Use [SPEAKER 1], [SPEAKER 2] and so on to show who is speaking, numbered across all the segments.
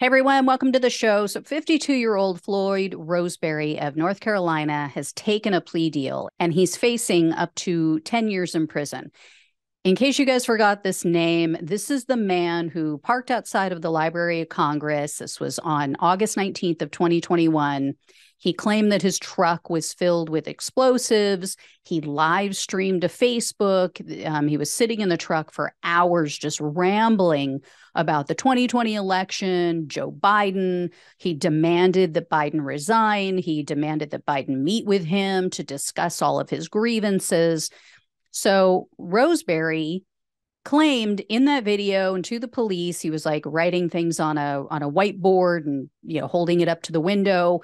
[SPEAKER 1] Hey everyone, welcome to the show. So 52-year-old Floyd Roseberry of North Carolina has taken a plea deal and he's facing up to 10 years in prison. In case you guys forgot this name, this is the man who parked outside of the Library of Congress. This was on August 19th of 2021. He claimed that his truck was filled with explosives. He live streamed to Facebook. He was sitting in the truck for hours just rambling about the 2020 election, Joe Biden. He demanded that Biden resign. He demanded that Biden meet with him to discuss all of his grievances. So Roseberry claimed in that video and to the police, he was like writing things on a whiteboard and, holding it up to the window.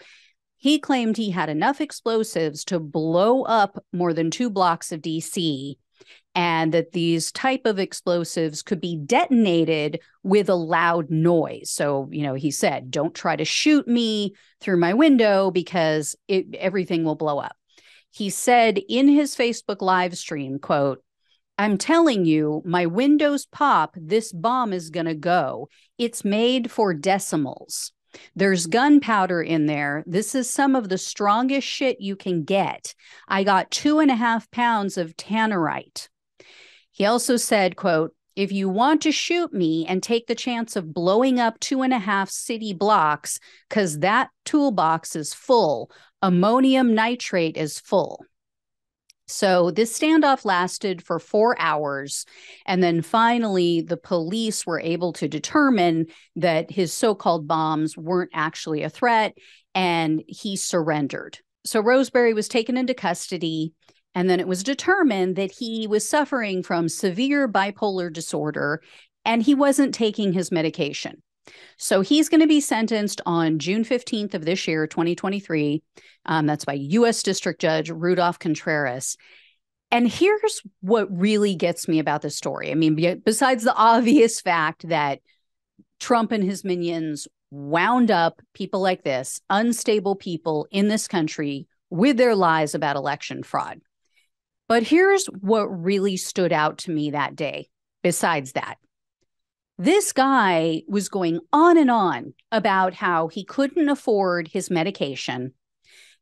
[SPEAKER 1] He claimed he had enough explosives to blow up more than 2 blocks of DC, and that these type of explosives could be detonated with a loud noise. So, he said, don't try to shoot me through my window because everything will blow up. He said in his Facebook live stream, quote, "I'm telling you, my windows pop, this bomb is going to go. It's made for decimals. There's gunpowder in there. This is some of the strongest shit you can get. I got 2.5 pounds of tannerite." He also said, quote, "If you want to shoot me and take the chance of blowing up 2.5 city blocks, because that toolbox is full, ammonium nitrate is full." So this standoff lasted for 4 hours. And then finally, the police were able to determine that his so-called bombs weren't actually a threat, and he surrendered. So Roseberry was taken into custody, and then it was determined that he was suffering from severe bipolar disorder, and he wasn't taking his medication. So he's going to be sentenced on June 15th of this year, 2023. That's by U.S. District Judge Rudolph Contreras. And here's what really gets me about this story. I mean, besides the obvious fact that Trump and his minions wound up people like this, unstable people in this country, with their lies about election fraud. But here's what really stood out to me that day, besides that. This guy was going on and on about how he couldn't afford his medication.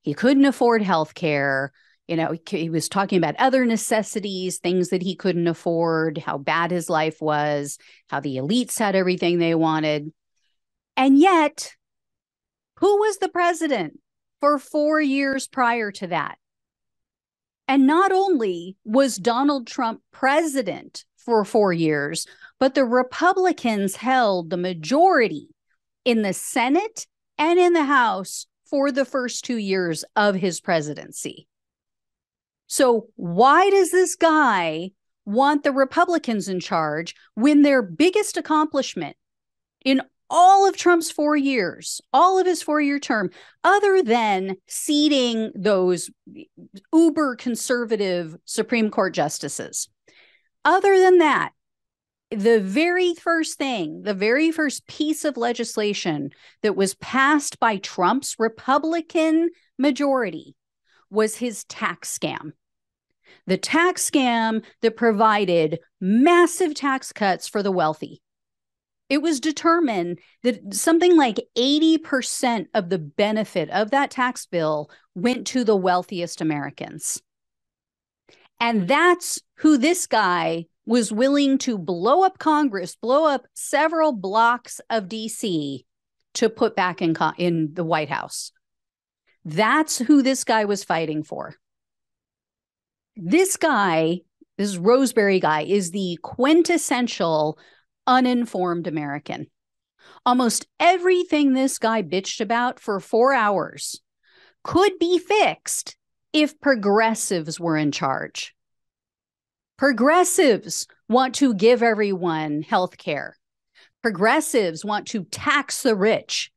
[SPEAKER 1] He couldn't afford health care. He was talking about other necessities, things that he couldn't afford, how bad his life was, how the elites had everything they wanted. And yet, who was the president for 4 years prior to that? And not only was Donald Trump president for 4 years, but the Republicans held the majority in the Senate and in the House for the first 2 years of his presidency. So why does this guy want the Republicans in charge when their biggest accomplishment in all of Trump's 4 years, all of his 4-year term, other than seating those uber conservative Supreme Court justices, other than that, the very first piece of legislation that was passed by Trump's Republican majority was his tax scam. The tax scam that provided massive tax cuts for the wealthy. It was determined that something like 80% of the benefit of that tax bill went to the wealthiest Americans. And that's who this guy was willing to blow up Congress, blow up several blocks of DC to put back in the White House. That's who this guy was fighting for. This Roseberry guy, is the quintessential uninformed American. Almost everything this guy bitched about for 4 hours could be fixed if progressives were in charge. Progressives want to give everyone health care. Progressives want to tax the rich,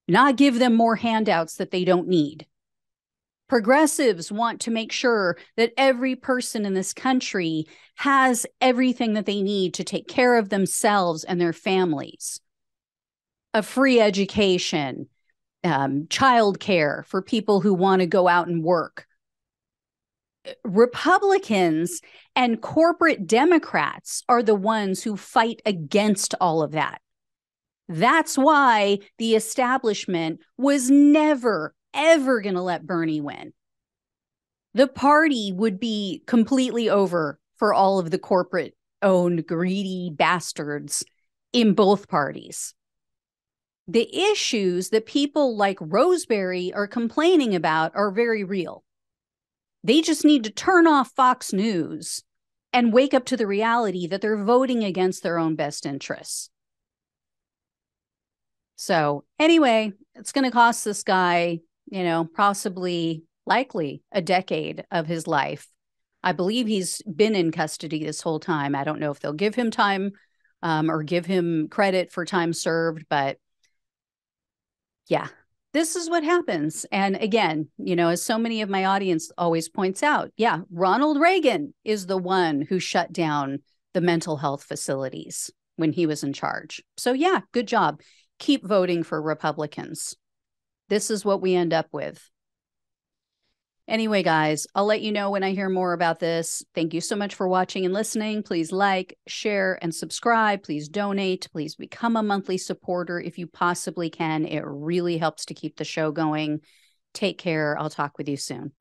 [SPEAKER 1] not give them more handouts that they don't need. Progressives want to make sure that every person in this country has everything that they need to take care of themselves and their families. A free education, child care for people who want to go out and work. Republicans and corporate Democrats are the ones who fight against all of that. That's why the establishment was never, ever going to let Bernie win. The party would be completely over for all of the corporate-owned greedy bastards in both parties. The issues that people like Roseberry are complaining about are very real. They just need to turn off Fox News and wake up to the reality that they're voting against their own best interests. So anyway, it's going to cost this guy, possibly, likely a decade of his life. I believe he's been in custody this whole time. I don't know if they'll give him time or give him credit for time served, but yeah, this is what happens. And again, as so many of my audience always points out, yeah, Ronald Reagan is the one who shut down the mental health facilities when he was in charge. So yeah, good job. Keep voting for Republicans. This is what we end up with. Anyway, guys, I'll let you know when I hear more about this. Thank you so much for watching and listening. Please like, share, and subscribe. Please donate. Please become a monthly supporter if you possibly can. It really helps to keep the show going. Take care. I'll talk with you soon.